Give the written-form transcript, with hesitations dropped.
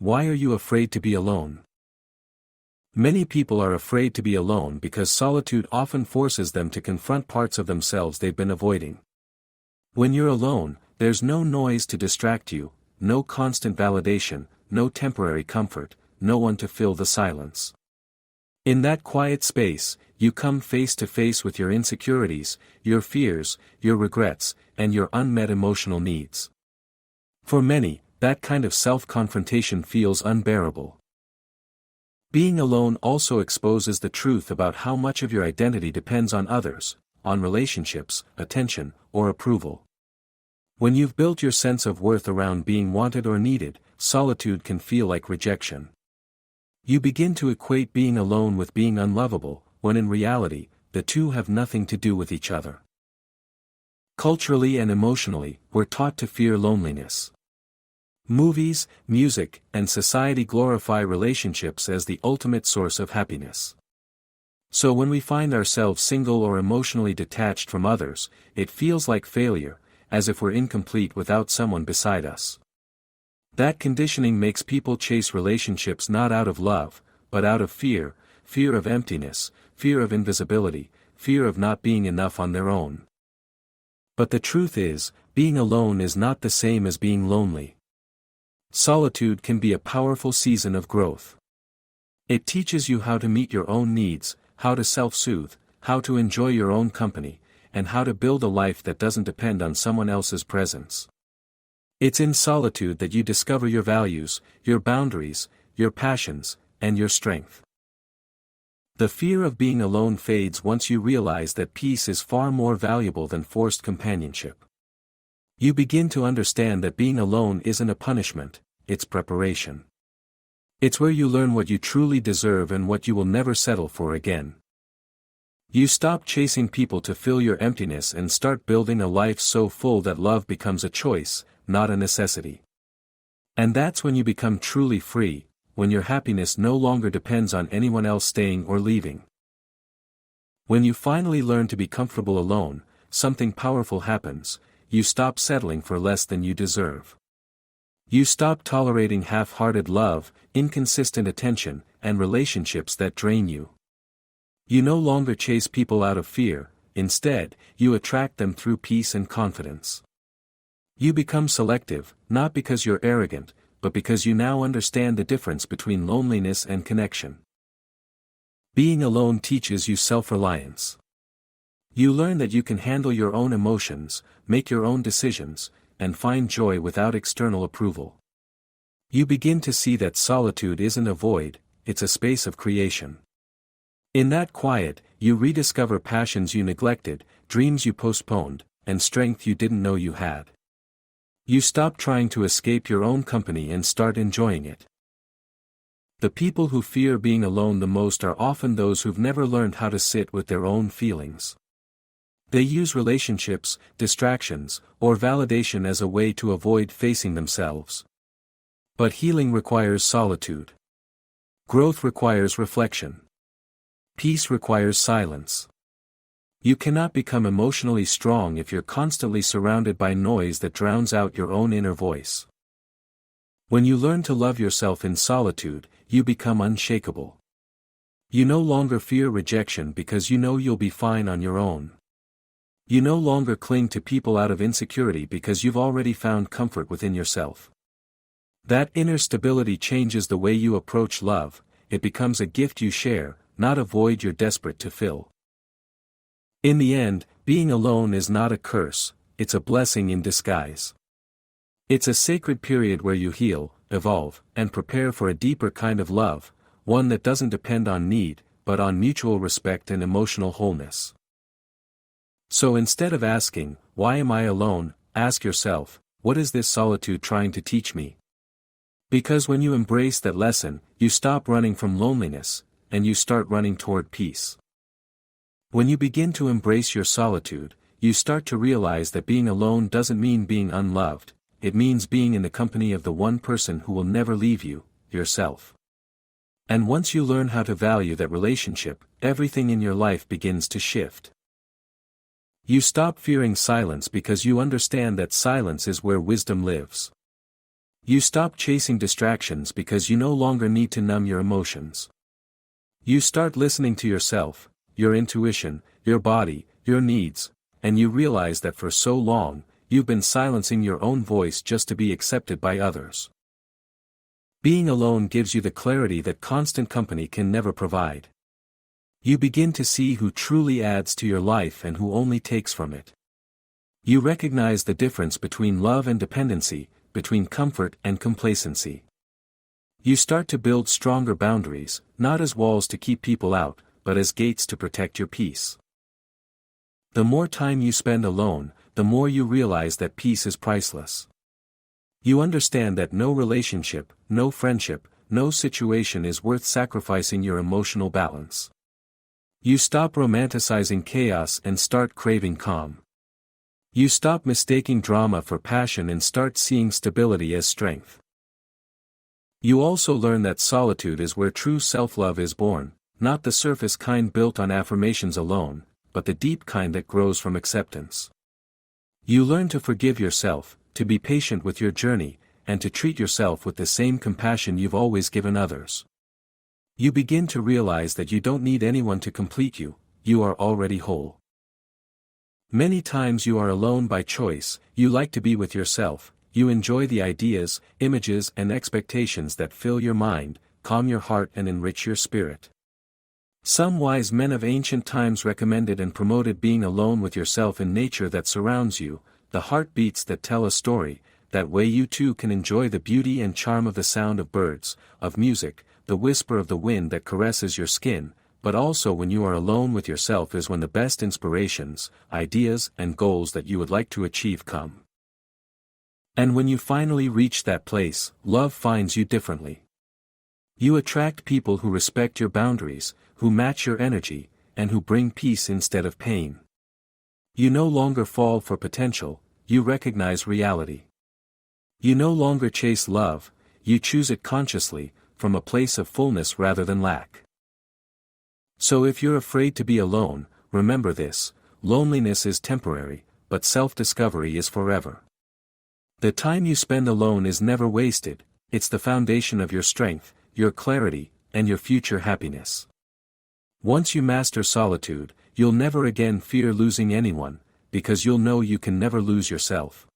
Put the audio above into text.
why are you afraid to be alone? Many people are afraid to be alone because solitude often forces them to confront parts of themselves they've been avoiding. When you're alone, there's no noise to distract you, no constant validation, no temporary comfort, no one to fill the silence. In that quiet space, you come face to face with your insecurities, your fears, your regrets, and your unmet emotional needs. For many, that kind of self-confrontation feels unbearable. Being alone also exposes the truth about how much of your identity depends on others, on relationships, attention, or approval. When you've built your sense of worth around being wanted or needed, solitude can feel like rejection. You begin to equate being alone with being unlovable, when in reality, the two have nothing to do with each other. Culturally and emotionally, we're taught to fear loneliness. Movies, music, and society glorify relationships as the ultimate source of happiness. So when we find ourselves single or emotionally detached from others, it feels like failure, as if we're incomplete without someone beside us. That conditioning makes people chase relationships not out of love, but out of fear, fear of emptiness, fear of invisibility, fear of not being enough on their own. But the truth is, being alone is not the same as being lonely. Solitude can be a powerful season of growth. It teaches you how to meet your own needs, how to self-soothe, how to enjoy your own company, and how to build a life that doesn't depend on someone else's presence. It's in solitude that you discover your values, your boundaries, your passions, and your strength. The fear of being alone fades once you realize that peace is far more valuable than forced companionship. You begin to understand that being alone isn't a punishment, it's preparation. It's where you learn what you truly deserve and what you will never settle for again. You stop chasing people to fill your emptiness and start building a life so full that love becomes a choice, not a necessity. And that's when you become truly free, when your happiness no longer depends on anyone else staying or leaving. When you finally learn to be comfortable alone, something powerful happens. You stop settling for less than you deserve. You stop tolerating half-hearted love, inconsistent attention, and relationships that drain you. You no longer chase people out of fear, instead, you attract them through peace and confidence. You become selective, not because you're arrogant, but because you now understand the difference between loneliness and connection. Being alone teaches you self-reliance. You learn that you can handle your own emotions, make your own decisions, and find joy without external approval. You begin to see that solitude isn't a void, it's a space of creation. In that quiet, you rediscover passions you neglected, dreams you postponed, and strength you didn't know you had. You stop trying to escape your own company and start enjoying it. The people who fear being alone the most are often those who've never learned how to sit with their own feelings. They use relationships, distractions, or validation as a way to avoid facing themselves. But healing requires solitude. Growth requires reflection. Peace requires silence. You cannot become emotionally strong if you're constantly surrounded by noise that drowns out your own inner voice. When you learn to love yourself in solitude, you become unshakable. You no longer fear rejection because you know you'll be fine on your own. You no longer cling to people out of insecurity because you've already found comfort within yourself. That inner stability changes the way you approach love, it becomes a gift you share, not a void you're desperate to fill. In the end, being alone is not a curse, it's a blessing in disguise. It's a sacred period where you heal, evolve, and prepare for a deeper kind of love, one that doesn't depend on need, but on mutual respect and emotional wholeness. So instead of asking, "Why am I alone?" ask yourself, "What is this solitude trying to teach me?" Because when you embrace that lesson, you stop running from loneliness, and you start running toward peace. When you begin to embrace your solitude, you start to realize that being alone doesn't mean being unloved, it means being in the company of the one person who will never leave you, yourself. And once you learn how to value that relationship, everything in your life begins to shift. You stop fearing silence because you understand that silence is where wisdom lives. You stop chasing distractions because you no longer need to numb your emotions. You start listening to yourself, your intuition, your body, your needs, and you realize that for so long, you've been silencing your own voice just to be accepted by others. Being alone gives you the clarity that constant company can never provide. You begin to see who truly adds to your life and who only takes from it. You recognize the difference between love and dependency, between comfort and complacency. You start to build stronger boundaries, not as walls to keep people out, but as gates to protect your peace. The more time you spend alone, the more you realize that peace is priceless. You understand that no relationship, no friendship, no situation is worth sacrificing your emotional balance. You stop romanticizing chaos and start craving calm. You stop mistaking drama for passion and start seeing stability as strength. You also learn that solitude is where true self-love is born, not the surface kind built on affirmations alone, but the deep kind that grows from acceptance. You learn to forgive yourself, to be patient with your journey, and to treat yourself with the same compassion you've always given others. You begin to realize that you don't need anyone to complete you, you are already whole. Many times you are alone by choice, you like to be with yourself, you enjoy the ideas, images and expectations that fill your mind, calm your heart and enrich your spirit. Some wise men of ancient times recommended and promoted being alone with yourself in nature that surrounds you, the heartbeats that tell a story, that way you too can enjoy the beauty and charm of the sound of birds, of music, the whisper of the wind that caresses your skin, but also when you are alone with yourself is when the best inspirations, ideas and goals that you would like to achieve come. And when you finally reach that place, love finds you differently. You attract people who respect your boundaries, who match your energy, and who bring peace instead of pain. You no longer fall for potential, you recognize reality. You no longer chase love, you choose it consciously, from a place of fullness rather than lack. So if you're afraid to be alone, remember this: loneliness is temporary, but self-discovery is forever. The time you spend alone is never wasted, it's the foundation of your strength, your clarity, and your future happiness. Once you master solitude, you'll never again fear losing anyone, because you'll know you can never lose yourself.